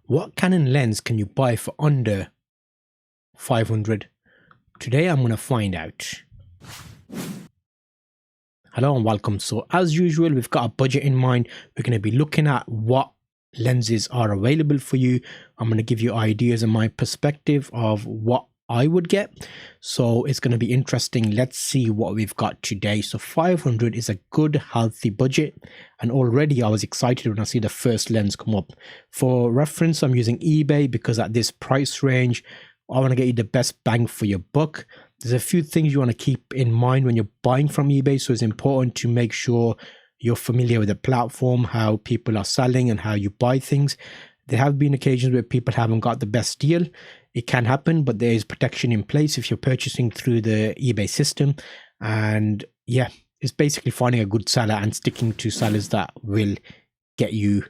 What Canon lens can you buy for under 500? Today I'm going to find out. Hello and welcome. So as usual, we've got a budget in mind. We're going to be looking at what lenses are available for you. I'm going to give you ideas and my perspective of what I would get. So it's going to be interesting. Let's see what we've got today. So 500 is a good, healthy budget. And already I was excited when I see the first lens come up. For reference, I'm using eBay because at this price range, I want to get you the best bang for your buck. There's a few things you want to keep in mind when you're buying from eBay. So it's important to make sure you're familiar with the platform, how people are selling and how you buy things. There have been occasions where people haven't got the best deal. It can happen, but there is protection in place if you're purchasing through the eBay system. And yeah, it's basically finding a good seller and sticking to sellers that will get you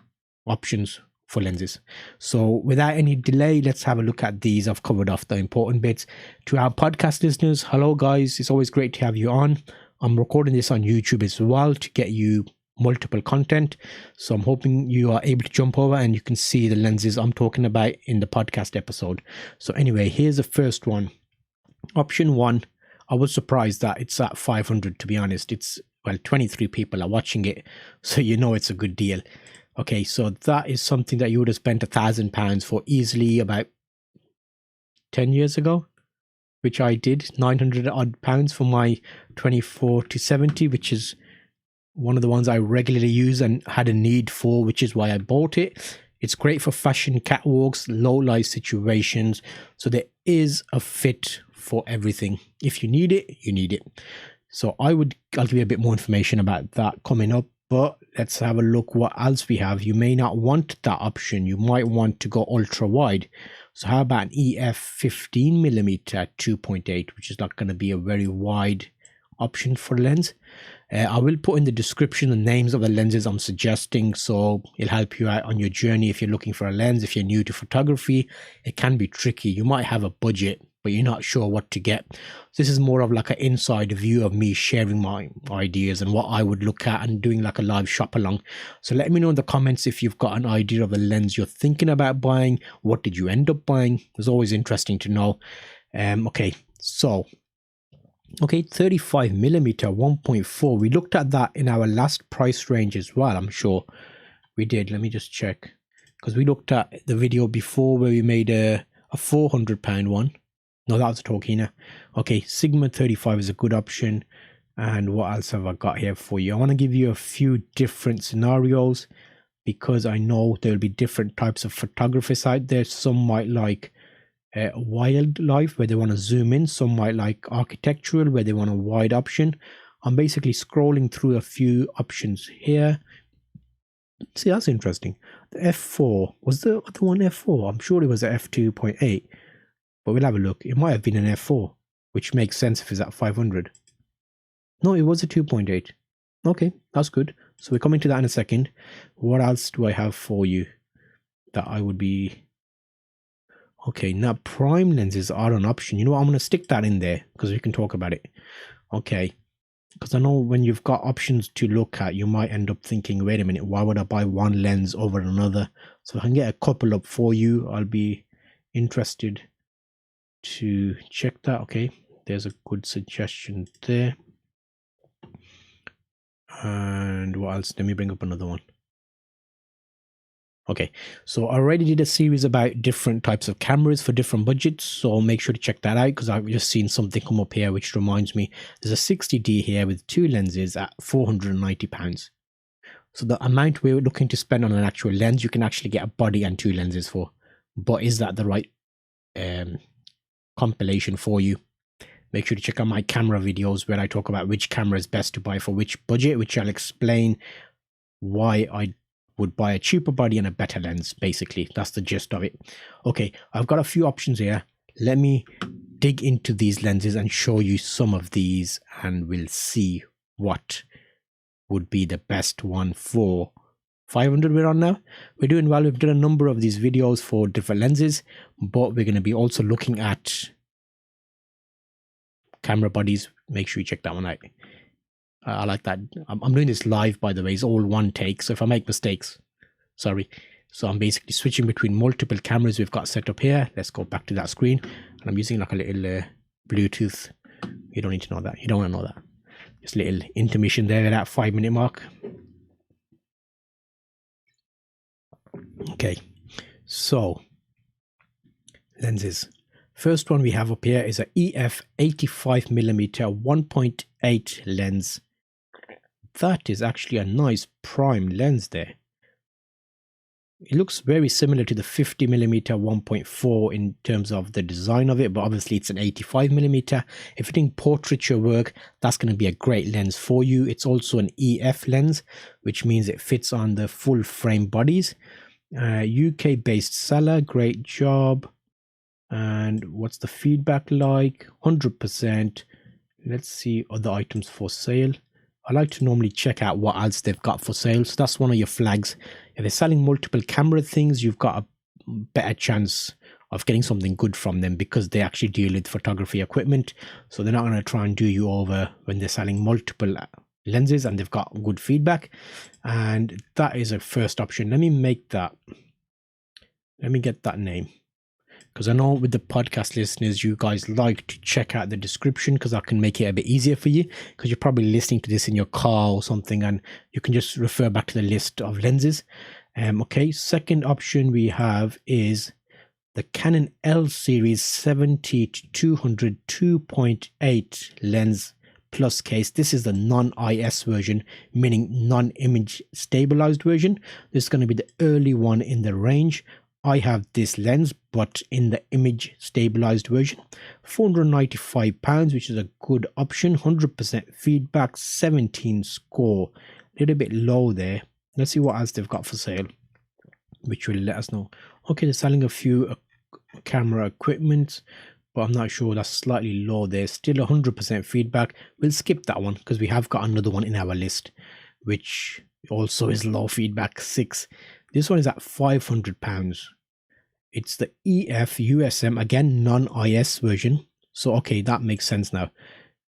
options for lenses. So without any delay, let's have a look at these. I've covered off the important bits. To our podcast listeners, hello guys, it's always great to have you on. I'm recording this on YouTube as well to get you multiple content. So I'm hoping you are able to jump over and you can see the lenses I'm talking about in the podcast episode. So anyway, here's the first one. Option one, I was surprised that it's at 500, to be honest. It's, well, 23 people are watching it, so you know it's a good deal. Okay, so that is something that you would have spent £1,000 for easily about 10 years ago, which I did. 900 odd pounds for my 24-70, which is one of the ones I regularly use and had a need for, which is why I bought it. It's great for fashion catwalks, low light situations. So there is a fit for everything. If you need it, you need it. So I'll give you a bit more information about that coming up. But let's have a look what else we have. You may not want that option. You might want to go ultra wide. So how about an EF 15mm 2.8, which is not going to be a very wide option for lens. I will put in the description the names of the lenses I'm suggesting, so it'll help you out on your journey if you're looking for a lens. If you're new to photography, it can be tricky. You might have a budget, but you're not sure what to get. This is more of like an inside view of me sharing my ideas and what I would look at and doing like a live shop along. So let me know in the comments if you've got an idea of a lens you're thinking about buying. What did you end up buying? It's always interesting to know. Okay, so 35mm 1.4. We looked at that in our last price range as well. I'm sure we did. Let me just check, because we looked at the video before where we made a £400 one. No, that was a Torquina. Okay, Sigma 35 is a good option. And what else have I got here for you? I want to give you a few different scenarios because I know there will be different types of photographers out there. Some might like wildlife where they want to zoom in. Some might like architectural where they want a wide option. I'm basically scrolling through a few options here. See, that's interesting. The f4 was the other one. F4, I'm sure it was a f2.8, but we'll have a look. It might have been an f4, which makes sense if it's at 500. No, it was a 2.8. Okay, that's good. So we're coming to that in a second. What else do I have for you that I would be... Okay, now prime lenses are an option. You know what, I'm going to stick that in there because we can talk about it. Okay, because I know when you've got options to look at, you might end up thinking, wait a minute, why would I buy one lens over another? So if I can get a couple up for you, I'll be interested to check that. Okay, there's a good suggestion there. And what else? Let me bring up another one. Okay, so I already did a series about different types of cameras for different budgets, so make sure to check that out because I've just seen something come up here which reminds me. There's a 60D here with two lenses at £490. So the amount we're looking to spend on an actual lens, you can actually get a body and two lenses for. But is that the right compilation for you? Make sure to check out my camera videos where I talk about which camera is best to buy for which budget, which I'll explain why I would buy a cheaper body and a better lens. Basically, that's the gist of it. Okay, I've got a few options here. Let me dig into these lenses and show you some of these, and we'll see what would be the best one for 500 we're on now. We're doing well. We've done a number of these videos for different lenses, but we're going to be also looking at camera bodies. Make sure you check that one out. I like that. I'm doing this live, by the way. It's all one take, so if I make mistakes, sorry. So I'm basically switching between multiple cameras we've got set up here. Let's go back to that screen. And I'm using like a little Bluetooth. You don't need to know that. You don't want to know that. Just a little intermission there at that 5-minute mark. Okay, so lenses. First one we have up here is a EF 85mm 1.8 lens. That is actually a nice prime lens there. It looks very similar to the 50mm 1.4 in terms of the design of it, but obviously it's an 85mm. If you're doing portraiture work, that's going to be a great lens for you. It's also an EF lens, which means it fits on the full frame bodies. UK based seller, great job. And what's the feedback like? 100%. Let's see other items for sale. I like to normally check out what ads they've got for sale. So that's one of your flags. If they're selling multiple camera things, you've got a better chance of getting something good from them because they actually deal with photography equipment. So they're not going to try and do you over when they're selling multiple lenses and they've got good feedback. And that is a first option. Let me make that. Let me get that name. Because I know with the podcast listeners, you guys like to check out the description because I can make it a bit easier for you because you're probably listening to this in your car or something and you can just refer back to the list of lenses. Okay, second option we have is the Canon L series 70-200 2.8 lens plus case. This is the non-IS version, meaning non-image stabilized version. This is going to be the early one in the range. I have this lens, but in the image stabilized version. £495, which is a good option. 100% feedback, 17 score. A little bit low there. Let's see what else they've got for sale, which will let us know. Okay, they're selling a few camera equipment, but I'm not sure. That's slightly low there. Still 100% feedback. We'll skip that one because we have got another one in our list, which also is low feedback, 6. This one is at £500. It's the EF USM, again, non-IS version. So, okay, that makes sense now.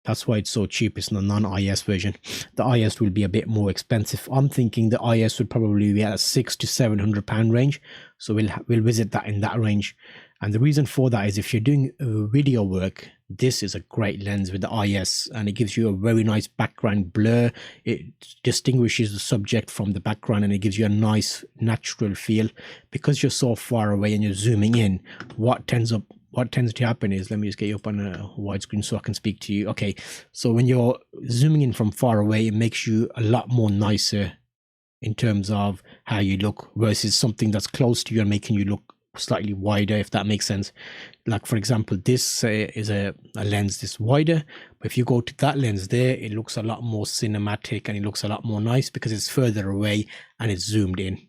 That's why it's so cheap. It's the non-IS version. The IS will be a bit more expensive. I'm thinking the IS would probably be at a £600 to £700 range. So we'll visit that in that range. And the reason for that is if you're doing video work, this is a great lens with the IS and it gives you a very nice background blur. It distinguishes the subject from the background and it gives you a nice natural feel. Because you're so far away and you're zooming in, what tends to happen is, let me just get you up on a widescreen so I can speak to you. Okay, so when you're zooming in from far away, it makes you a lot more nicer in terms of how you look versus something that's close to you and making you look slightly wider, if that makes sense. Like for example, this is a lens this wider, but if you go to that lens there, it looks a lot more cinematic and it looks a lot more nice because it's further away and it's zoomed in.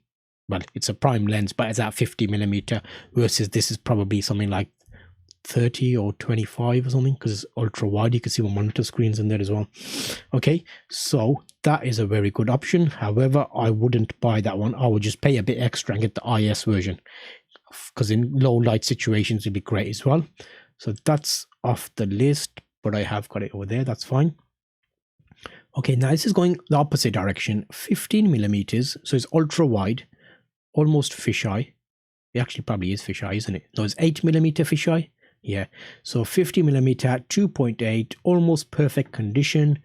Well, it's a prime lens, but it's at 50mm versus this is probably something like 30 or 25 or something because it's ultra wide. You can see my monitor screens in there as well. Okay, so that is a very good option. However, I wouldn't buy that one. I would just pay a bit extra and get the IS version because in low light situations it'd be great as well. So that's off the list, but I have got it over there. That's fine. Okay, now this is going the opposite direction. 15mm, so it's ultra wide, almost fisheye. It actually probably is fisheye, isn't it? No, it's 8mm fisheye. Yeah, so 50mm 2.8, almost perfect condition,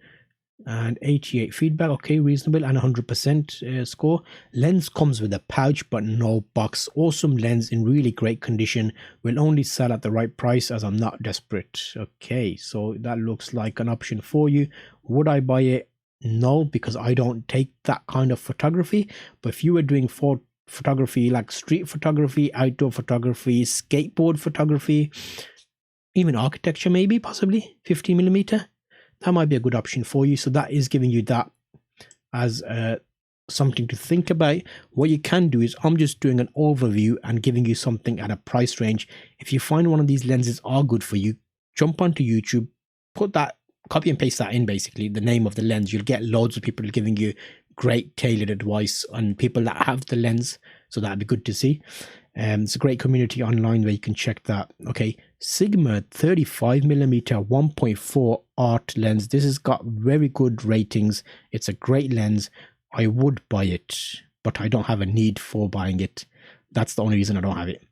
and 88 feedback. Okay, reasonable, and 100% score. Lens comes with a pouch but no box. Awesome lens in really great condition. Will only sell at the right price as I'm not desperate. Okay, so that looks like an option for you. Would I buy it? No, because I don't take that kind of photography. But if you were doing photography like street photography, outdoor photography, skateboard photography, even architecture, maybe possibly 50mm, that might be a good option for you. So that is giving you that as something to think about. What you can do is, I'm just doing an overview and giving you something at a price range. If you find one of these lenses are good for you, jump onto YouTube, put that, copy and paste that in, basically the name of the lens. You'll get loads of people giving you great tailored advice on people that have the lens, so that'd be good to see. It's a great community online where you can check that. Okay, Sigma 35mm 1.4 art lens. This has got very good ratings. It's a great lens. I would buy it, but I don't have a need for buying it. That's the only reason I don't have it.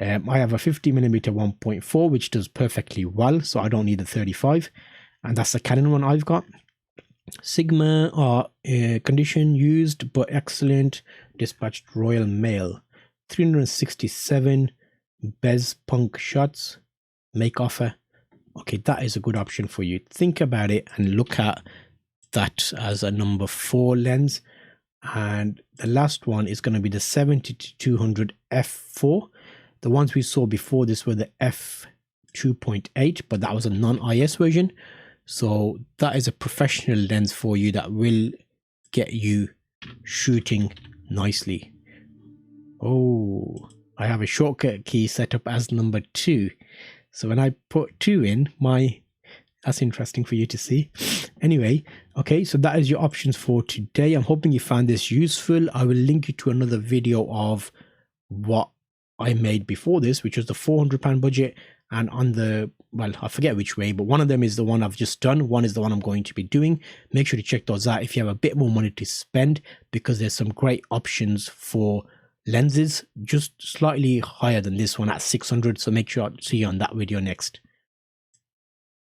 I have a 50mm 1.4, which does perfectly well, so I don't need the 35, and that's the Canon one I've got. Sigma are condition used but excellent, dispatched Royal Mail. 367 Bez Punk shots, make offer. Okay, that is a good option for you. Think about it and look at that as a number 4 lens. And the last one is going to be the 70-200 f4. The ones we saw before this were the f2.8, but that was a non-IS version. So that is a professional lens for you that will get you shooting nicely. Oh, I have a shortcut key set up as number 2. So when I put 2 in, that's interesting for you to see. Anyway, okay, so that is your options for today. I'm hoping you found this useful. I will link you to another video of what I made before this, which was the £400 budget. And on the, well, I forget which way, but one of them is the one I've just done. One is the one I'm going to be doing. Make sure to check those out if you have a bit more money to spend, because there's some great options for lenses, just slightly higher than this one at 600. So make sure I see you on that video next.